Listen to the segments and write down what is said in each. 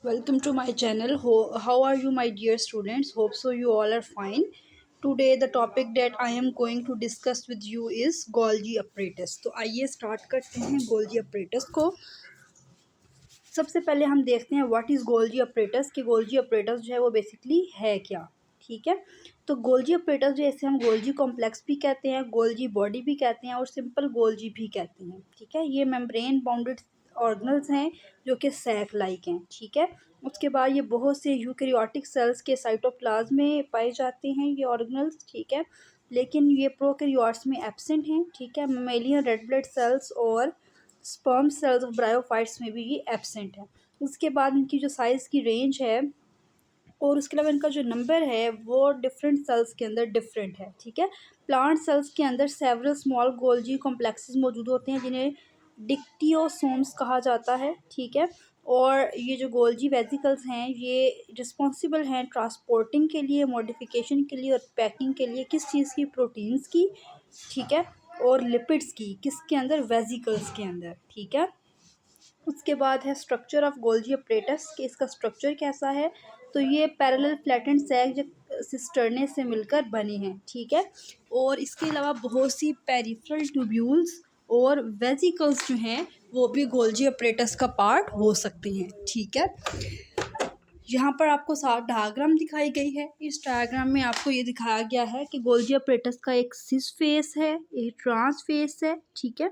Welcome to my channel. How are you, my dear students? Hope so you all are fine. Today the topic that I am going to discuss with you is Golgi apparatus. तो आइए start करते हैं Golgi apparatus को। सबसे पहले हम देखते हैं व्हाट इज़ गोल्जी apparatus कि गोल्जी apparatus जो है वो बेसिकली है क्या। ठीक है, तो गोल्जी apparatus जैसे हम गोल्जी कॉम्प्लेक्स भी कहते हैं, गोल्जी बॉडी भी कहते हैं और सिंपल गोल्जी भी कहते हैं। ठीक है, ये मेम्ब्रेन बाउंडेड ऑर्गेनल्स हैं जो कि सैक लाइक हैं। ठीक है, उसके बाद ये बहुत से यूकैरियोटिक सेल्स के साइटोप्लाज्म में पाए जाते हैं ये ऑर्गेनल्स। ठीक है, लेकिन ये प्रोकैरियोट्स में एब्सेंट हैं। ठीक है, मेमेलियन रेड ब्लड सेल्स और स्पर्म सेल्स ऑफ ब्रायोफाइट्स में भी ये एब्सेंट है। उसके बाद इनकी जो साइज़ की रेंज है और उसके अलावा इनका जो नंबर है वो डिफरेंट सेल्स के अंदर डिफरेंट है। ठीक है, प्लांट सेल्स के अंदर सेवरल स्मॉल गोल्जी कॉम्प्लेक्सेस मौजूद होते हैं जिन्हें डिक्टियोसोम्स कहा जाता है। ठीक है, और ये जो गोल्जी वेसिकल्स हैं ये रिस्पॉन्सिबल हैं ट्रांसपोर्टिंग के लिए, मॉडिफिकेशन के लिए और पैकिंग के लिए किस चीज़ की, प्रोटीन्स की। ठीक है, और लिपिड्स की, किसके अंदर, वेसिकल्स के अंदर। ठीक है, उसके बाद है स्ट्रक्चर ऑफ गोल्जी अपरेटस कि इसका स्ट्रक्चर कैसा है। तो ये पैरेलल फ्लैटेंड सैक जो सिस्टर्ने से मिलकर बने हैं। ठीक है, और इसके अलावा बहुत सी पेरिफेरल ट्यूब्यूल्स और वेसिकल्स जो हैं वो भी गोल्जी अपरेटस का पार्ट हो सकते हैं। ठीक है, यहाँ पर आपको साफ डायग्राम दिखाई गई है। इस डायग्राम में आपको ये दिखाया गया है कि गोल्जी अपरेटस का एक सिस फेस है, एक ट्रांस फेस है। ठीक है,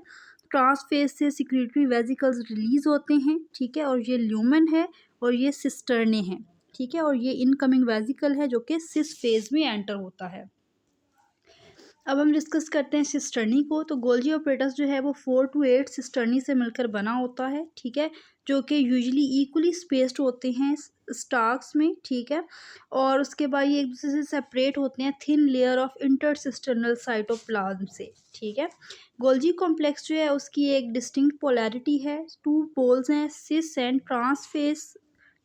ट्रांस फेस से सिक्रीटरी वेसिकल्स रिलीज होते हैं। ठीक है, और ये ल्यूमेन है और ये सिस्टर्ने हैं। ठीक है, और ये इनकमिंग वेसिकल है जो कि सिस फेज में एंटर होता है। अब हम डिस्कस करते हैं सिस्टर्नी को। तो गोल्जी अपरेटस जो है वो 4 to 8 सिस्टर्नी से मिलकर बना होता है। ठीक है, जो कि यूजुअली इक्वली स्पेस्ड होते हैं स्टार्क्स में। ठीक है, और उसके बाद ये एक दूसरे से सेपरेट होते हैं थिन लेयर ऑफ इंटरसिस्टर्नल साइटोप्लाज्म से। ठीक है, गोल्जी कॉम्प्लेक्स जो है उसकी एक डिस्टिंक्ट पोलैरिटी है, 2 पोल्स हैं, सिस एंड ट्रांस फेस।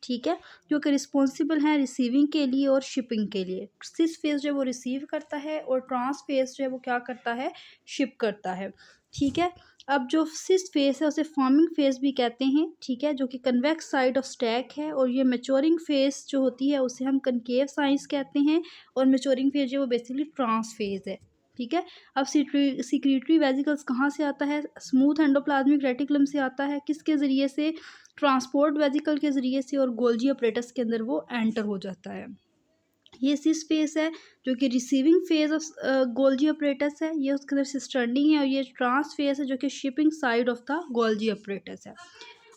ठीक है, जो कि रिस्पॉन्सिबल हैं रिसीविंग के लिए और शिपिंग के लिए। सिस फेस जो है वो रिसीव करता है और ट्रांस फेस जो है वो क्या करता है, शिप करता है। ठीक है, अब जो सिस फेस है उसे फॉर्मिंग फेस भी कहते हैं। ठीक है, जो कि कन्वेक्स साइड ऑफ स्टैक है, और ये मैच्योरिंग फेस जो होती है उसे हम कनकेव साइंस कहते हैं, और मैच्योरिंग फेज जो है वो बेसिकली ट्रांस फेज है। ठीक है, अब सिक्रीटरी वेसिकल्स कहाँ से आता है, स्मूथ एंडोप्लाज्मिक रेटिकुलम से आता है। किसके ज़रिए से, ट्रांसपोर्ट वेसिकल के ज़रिए से, और गोल्जी अपरेटस के अंदर वो एंटर हो जाता है। ये सिस फेस है जो कि receiving phase of Golgi apparatus है, ये उसके अंदर सिस्टर्नी है, और ये ट्रांस फेस है जो कि shipping side of the Golgi apparatus है।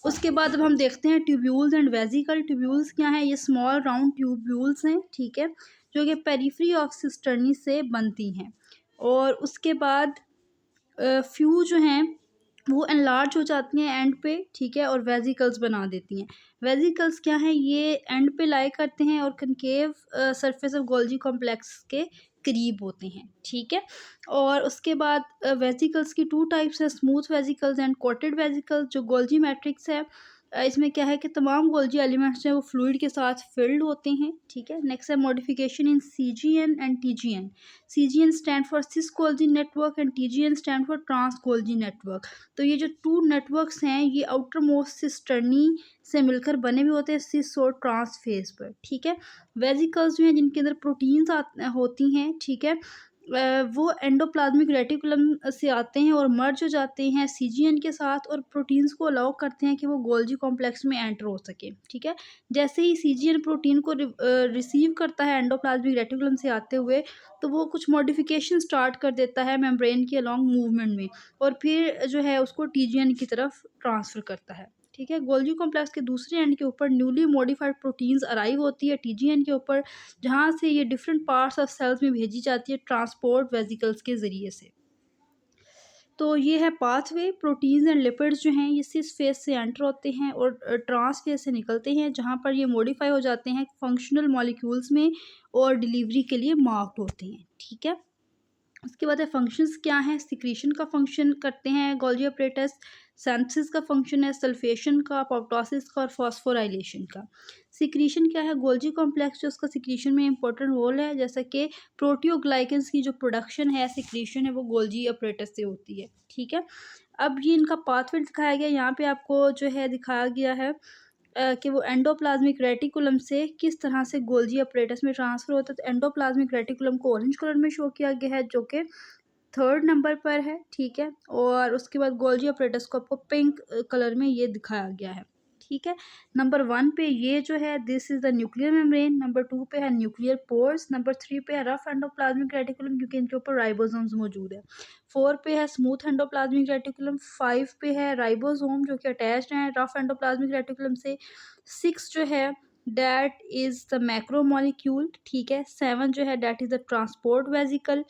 उसके बाद अब हम देखते हैं ट्यूब्यूल्स एंड वेसिकल। ट्यूब्यूल्स क्या है, ये स्मॉल राउंड ट्यूब्यूल्स हैं। ठीक है, जो कि पेरिफेरी ऑफ सिस्टर्नी से बनती हैं, और उसके बाद फ्यू जो हैं वो एनलार्ज हो जाती हैं एंड पे। ठीक है, और वेसिकल्स बना देती हैं। वेसिकल्स क्या हैं, ये एंड पे लाई करते हैं और concave surface of Golgi complex के करीब होते हैं। ठीक है, और उसके बाद वेसिकल्स की 2 टाइप्स हैं, smooth vesicles and coated vesicles. जो गोल्जी मैट्रिक्स है इसमें क्या है कि तमाम गोल्जी एलिमेंट्स जो है वो फ्लूइड के साथ फिल्ड होते हैं। ठीक है, नेक्स्ट है modification in CGN and TGN. CGN stand for cis Golgi network and TGN stand for trans Golgi network. तो ये जो 2 नेटवर्क्स हैं ये आउटर मोस्ट सिस्टर्नी से मिलकर बने हुए होते हैं सिस और ट्रांस फेज पर। ठीक है, वेसिकल्स जो हैं जिनके अंदर प्रोटीन्स होती हैं। ठीक है, वो एंडोप्लाज्मिक रेटिकुलम से आते हैं और मर्ज हो जाते हैं सीजीएन के साथ, और प्रोटीन्स को अलाउ करते हैं कि वो गोल्जी कॉम्प्लेक्स में एंटर हो सके। ठीक है, जैसे ही सीजीएन प्रोटीन को रिसीव करता है एंडोप्लाज्मिक रेटिकुलम से आते हुए, तो वो कुछ मॉडिफिकेशन स्टार्ट कर देता है मेम्ब्रेन के अलॉन्ग मूवमेंट में, और फिर जो है उसको टीजीएन की तरफ ट्रांसफ़र करता है। ठीक है, गोल्जी कॉम्प्लेक्स के दूसरे एंड के ऊपर न्यूली मॉडिफाइड प्रोटीन्स अराइव होती है टीजीएन के ऊपर, जहाँ से ये डिफरेंट पार्ट्स ऑफ सेल्स में भेजी जाती है ट्रांसपोर्ट वेसिकल्स के ज़रिए से। तो ये है पाथवे। प्रोटीन्स एंड लिपिड्स जो हैं ये सिस फेज से एंटर होते हैं और ट्रांस फेज से निकलते हैं, जहाँ पर ये मॉडिफाई हो जाते हैं फंक्शनल मॉलिक्यूल्स में और डिलीवरी के लिए मार्क्ड होते हैं। ठीक है, उसके बाद है फंक्शंस क्या हैं, सिक्रीशन का फंक्शन करते हैं गोल्जी अपरेटस, सिंथेसिस का फंक्शन है सल्फेशन का, अपॉप्टोसिस का और फॉस्फोराइलेशन का। सिक्रीशन क्या है, गोल्जी कॉम्प्लेक्स जो उसका सिक्रीशन में इंपॉर्टेंट रोल है, जैसा कि प्रोटियोग्लाइकेंस की जो प्रोडक्शन है, सिक्रीशन है, वो गोल्जी अपरेटस से होती है। ठीक है, अब ये इनका पाथवे दिखाया गया, यहाँ पे आपको जो है दिखाया गया है कि वो एंडोप्लाज्मिक रेटिकुलम से किस तरह से गोल्जी अपरेटस में ट्रांसफ़र होता है। तो एंडोप्लाज्मिक रेटिकुलम को ऑरेंज कलर में शो किया गया है, जो कि थर्ड नंबर पर है, ठीक है। और उसके बाद गोल्जी अपरेटस को आपको पिंक कलर में ये दिखाया गया है, ठीक है। नंबर 1 पे ये जो है this is the nuclear membrane, number 2 पे है न्यूक्लियर पोर्स, नंबर 3 पे है रफ एंडोप्लाज्मिक रेटिकुलम क्योंकि इनके ऊपर राइबोसोम्स मौजूद है, 4 पे है स्मूथ एंडोप्लाज्मिक रेटिकुलम, 5 पे है राइबोसोम जो कि अटैच्ड हैं रफ एंडोप्लाज्मिक रेटिकुलम से, 6 जो है दैट इज़ द मैक्रोमोलिक्यूल, ठीक है। 7 जो है that is the transport vesicle,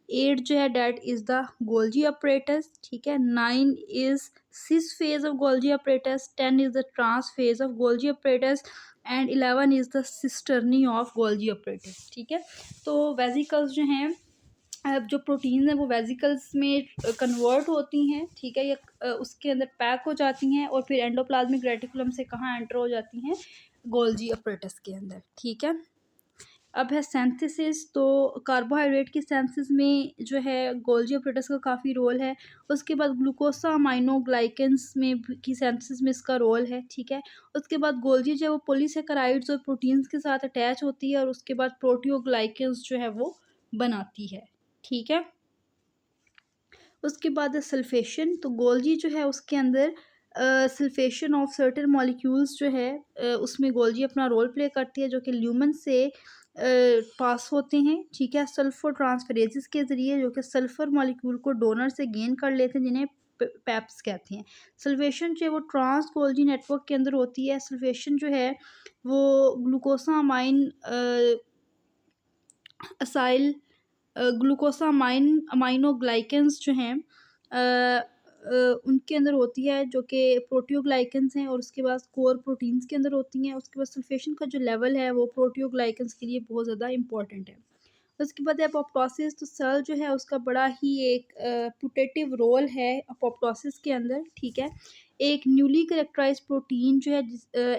8 जो है that is the Golgi apparatus, ठीक है। 9 is cis phase of Golgi apparatus, 10 is the trans phase of Golgi apparatus and 11 is the cisternae of Golgi apparatus, ठीक है। तो वेसिकल्स जो हैं, अब जो प्रोटीन्स हैं वो वेसिकल्स में कन्वर्ट होती हैं, ठीक है। ये उसके अंदर पैक हो जाती हैं और फिर एंडोप्लाज्मिक रेटिकुलम से कहाँ एंटर हो जाती हैं, गोल्जी अपरेटस के अंदर, ठीक है। अब है सिंथेसिस। तो कार्बोहाइड्रेट की सिंथेसिस में जो है गोल्जी अपरेटस का काफ़ी रोल है। उसके बाद ग्लूकोसामाइनोग्लाइकेंस में की सिंथेसिस में इसका रोल है, ठीक है। उसके बाद गोल्जी जो है वो पॉलीसेकेराइड्स और प्रोटीन्स के साथ अटैच होती है और उसके बाद प्रोटियोग्लाइकेंस जो है वो बनाती है, ठीक है। उसके बाद है सल्फेशन। तो गोल्जी जो है उसके अंदर सल्फेशन ऑफ सर्टेन मॉलिक्यूल्स जो है उसमें गोल्जी अपना रोल प्ले करती है, जो कि ल्यूमन से पास होते हैं, ठीक है, सल्फर ट्रांसफरेजिस के ज़रिए, जो कि सल्फर मॉलिक्यूल को डोनर से गेन कर लेते हैं, जिन्हें पैप्स कहते हैं। सल्फेशन जो है वो ट्रांस गोल्जी नेटवर्क के अंदर होती है। सल्फेशन जो है वो ग्लूकोसामाइन असाइल ग्लूकोसामाइन अमाइनोग्लाइकेंस जो हैं उनके अंदर होती है, जो कि प्रोटियोग्लाइकेंस हैं, और उसके बाद कोर प्रोटीन्स के अंदर होती हैं। उसके बाद सल्फेशन का जो लेवल है वो प्रोटियोग्लाइकेंस के लिए बहुत ज़्यादा इंपॉर्टेंट है। उसके बाद है अपोप्टोसिस। तो सेल जो है उसका बड़ा ही एक पुटेटिव रोल है अपोप्टोसिस के अंदर, ठीक है। एक न्यूली कैरेक्टराइज्ड प्रोटीन जो है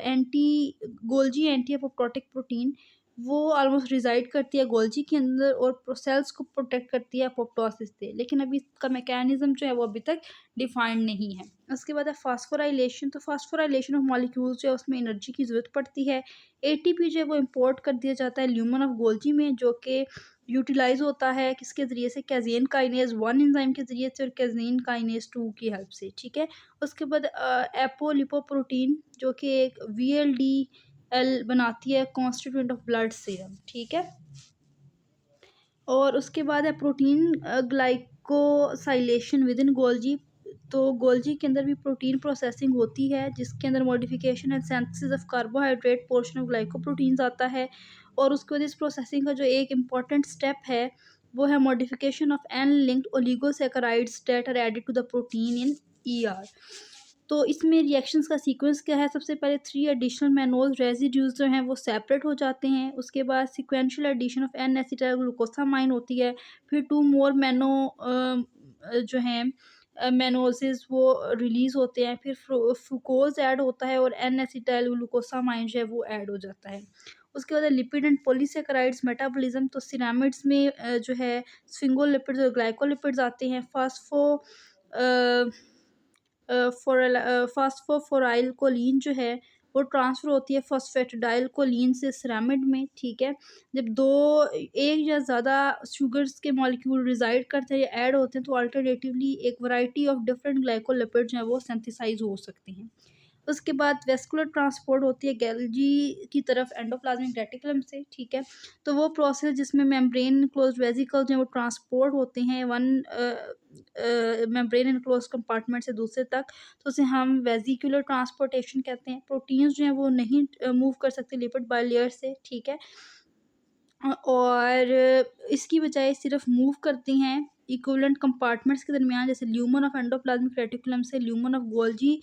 anti Golgi anti apoptotic protein, वो ऑलमोस्ट रिज़ाइड करती है गोल्जी के अंदर और सेल्स को प्रोटेक्ट करती है अपोप्टोसिस से, लेकिन अभी इसका मैकेनिज़्म जो है वो अभी तक डिफाइंड नहीं है। उसके बाद है फास्फोराइलेशन। तो फास्फोराइलेशन ऑफ मॉलिक्यूल्स जो है उसमें एनर्जी की ज़रूरत पड़ती है। एटीपी जो है वो इम्पोर्ट कर दिया जाता है ल्यूमन ऑफ गोल्जी में, जो कि यूटिलाइज़ होता है किसके ज़रिए से, कैज़ेन काइनेज़ 1 एंजाइम के ज़रिए से और कैज़ेन काइनेज़ 2 की हेल्प से, ठीक है। उसके बाद एपोलिपोप्रोटीन जो कि एक वीएलडीएल बनाती है कॉन्स्टिट्यूएंट ऑफ ब्लड सीरम, ठीक है। और उसके बाद है protein glycosylation with in Golgi. तो गोल्जी के अंदर भी प्रोटीन प्रोसेसिंग होती है, जिसके अंदर modification and synthesis of carbohydrate portion of glycoproteins आता है। और उसके बाद इस प्रोसेसिंग का जो एक इम्पॉर्टेंट स्टेप है वो है modification of N linked oligosaccharides that are added to the protein in ER. तो इसमें रिएक्शंस का सीक्वेंस क्या है, सबसे पहले 3 एडिशनल मैनोज रेजिड्यूज जो हैं वो सेपरेट हो जाते हैं। उसके बाद sequential addition of N acetyl glucosamine होती है। फिर 2 मोर मैनो जो हैं मैनोजेस वो रिलीज़ होते हैं। फिर फ्रूकोज ऐड होता है और एन एसिटाइल ग्लूकोसामाइन जो है वो ऐड हो जाता है। उसके बाद लिपिड एंड पॉलीसैकेराइड्स मेटाबॉलिज्म। तो सिरामिड्स में जो है स्फिंगोलिपिड्स और ग्लाइकोलिपिड्स आते हैं। फास्फोफोराइल कोलीन जो है वो ट्रांसफ़र होती है फॉस्फेटिडाइल कोलीन से सिरामिड में, ठीक है। जब दो एक या ज़्यादा शुगर्स के मॉलिक्यूल रिज़ाइड करते हैं या ऐड होते हैं तो अल्टरनेटिवली एक वैरायटी ऑफ डिफरेंट ग्लाइकोलिपिड्स जो हैं वो सिंथेसाइज हो सकते हैं। उसके बाद वेस्कुलर ट्रांसपोर्ट होती है गोल्जी की तरफ एंडोप्लाज्मिक रेटिकुलम से, ठीक है। तो वो प्रोसेस जिसमें मेम्ब्रेन इनक्लोज्ड वेसिकल्स हैं वो ट्रांसपोर्ट होते हैं वन मेम्ब्रेन इनक्लोज्ड कंपार्टमेंट से दूसरे तक, तो उसे हम वेसिकुलर ट्रांसपोर्टेशन कहते हैं। प्रोटीन्स जो हैं वो नहीं मूव कर सकते लिपिड बायलेयर से, ठीक है। और इसकी बजाय सिर्फ मूव करती हैं इक्विवेलेंट कंपार्टमेंट्स के दरमियान, जैसे ल्यूमन ऑफ एंडोप्लाज्मिक रेटिकुलम से ल्यूमन ऑफ गोल्जी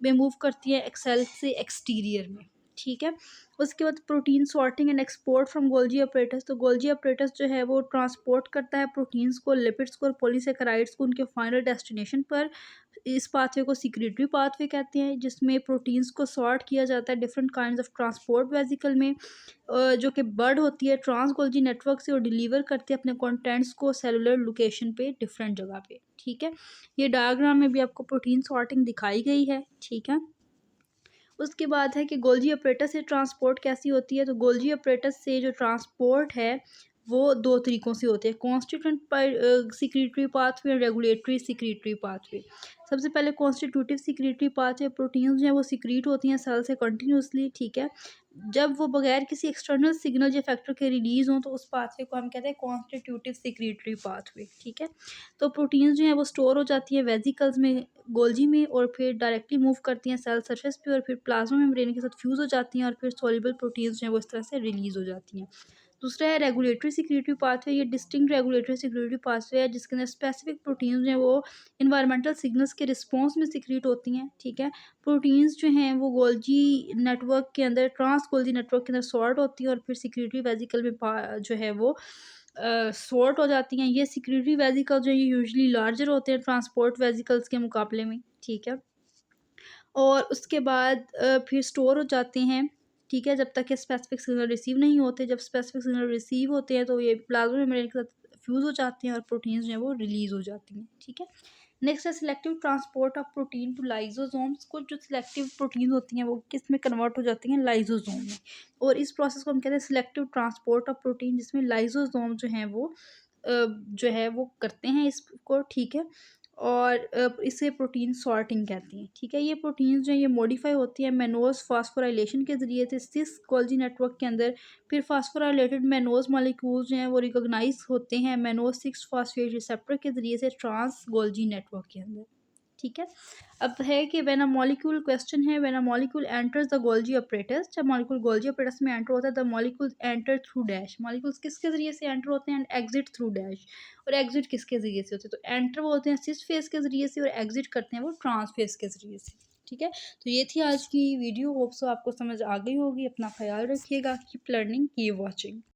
में मूव करती है एक्सेल से एक्सटीरियर में, ठीक है। उसके बाद protein sorting and export from Golgi apparatus. तो गोल्जी अपरेटस जो है वो ट्रांसपोर्ट करता है प्रोटीन्स को, लिपिड्स को और पॉलीसेकेराइड्स को उनके फाइनल डेस्टिनेशन पर। इस पाथवे को सिक्रेटरी पाथवे कहते हैं, जिसमें प्रोटीन्स को सॉर्ट किया जाता है different kinds of transport vesicle में, जो कि बर्ड होती है ट्रांस गोल्जी नेटवर्क से और डिलीवर करती है अपने कंटेंट्स को सेलुलर लोकेशन पे डिफरेंट जगह पे, ठीक है। ये डायग्राम में भी आपको प्रोटीन सॉर्टिंग दिखाई गई है, ठीक है। उसके बाद है कि गोल्जी अपरेटस से ट्रांसपोर्ट कैसी होती है। तो गोल्जी अपरेटस से जो ट्रांसपोर्ट है वो दो तरीक़ों से होते हैं, कॉन्स्टिट्यूंट सिक्रीटरी पाथवे और रेगुलेटरी सिक्रीटरी पाथवे। सबसे पहले कॉन्स्टिट्यूटिव सिक्रीटरी पाथवे, प्रोटीन्स जो हैं वो सिक्रीट होती हैं सेल से कंटिन्यूसली, ठीक है। जब वो बगैर किसी एक्सटर्नल सिग्नल या फैक्टर के रिलीज़ हों तो उस पाथवे को हम कहते हैं कॉन्स्टिट्यूटिव सिक्रीटरी पाथवे, ठीक है। तो प्रोटीन्स जो हैं वो स्टोर हो जाती है वेसिकल्स में, गोल्जी में, और फिर डायरेक्टली मूव करती हैं सेल सरफेस पे और फिर प्लाज्मा मेम्ब्रेन के साथ फ्यूज़ हो जाती हैं और फिर सॉल्युबल प्रोटीन्स जो हैं वो इस तरह से रिलीज़ हो जाती हैं। दूसरा है रेगुलेटरी सिक्रीटरी पाथवे। ये डिस्टिंक्ट रेगुलेटरी सिक्रीटरी पाथवे है जिसके अंदर स्पेसिफिक प्रोटीन्स जो हैं वो इन्वायरमेंटल सिग्नल्स के रिस्पॉन्स में सिक्रीट होती हैं, ठीक है। प्रोटीन्स जो हैं वो गोल्जी नेटवर्क के अंदर, ट्रांस गोल्जी नेटवर्क के अंदर सॉर्ट होती हैं और फिर सिक्रीटरी वेसिकल में जो है वो सॉर्ट हो जाती हैं। ये सिक्रीटरी वेसिकल जो है ये यूजुअली लार्जर होते हैं ट्रांसपोर्ट वेसिकल्स के मुकाबले में, ठीक है। और उसके बाद फिर स्टोर हो जाते हैं, ठीक है, जब तक कि स्पेसिफिक सिग्नल रिसीव नहीं होते। जब स्पेसिफिक सिग्नल रिसीव होते हैं तो ये प्लाज्मा मेम्ब्रेन के साथ फ्यूज़ हो जाते हैं और प्रोटीन्स जो हैं वो रिलीज़ हो जाती हैं, ठीक है। नेक्स्ट है selective transport of protein to lysosomes. कुछ जो सिलेक्टिव प्रोटीन होती हैं वो किस में कन्वर्ट हो जाती हैं, लाइसोसोम में, और इस प्रोसेस को हम कहते हैं सिलेक्टिव ट्रांसपोर्ट ऑफ प्रोटीन, जिसमें लाइसोसोम जो हैं वो जो है वो करते हैं इसको, ठीक है। और इसे प्रोटीन सॉर्टिंग कहती हैं, ठीक है। ये प्रोटीन जो है ये मॉडिफाई होती है मैनोज फास्फोराइलेशन के ज़रिए से सिस गोल्जी नेटवर्क के अंदर। फिर फास्फोराइलेटेड मैनोज मॉलिक्यूल्स जो हैं वो रिकॉग्नाइज होते हैं मैनोज 6 फॉस्फेट रिसेप्टर के ज़रिए से ट्रांस गोल्जी नेटवर्क के अंदर, ठीक है। अब है कि व्हेन अ मॉलिक्यूल, क्वेश्चन है, when a molecule enters the Golgi apparatus, जब मॉलिक्यूल गोल्जी अपरेटस में एंटर होता है, the molecules enter through dash. Molecules किसके ज़रिए से एंटर होते हैं, एंड एग्जिट थ्रू डैश। और एग्जिट किसके ज़रिए से होते हैं, तो एंटर बोलते हैं सिस फेस के ज़रिए से और एग्जिट करते हैं वो ट्रांस फेस के ज़रिए से, ठीक है। तो ये थी आज की वीडियो, होप सो आपको समझ आ गई होगी। अपना ख्याल रखिएगा, कीप लर्निंग, कीप वॉचिंग।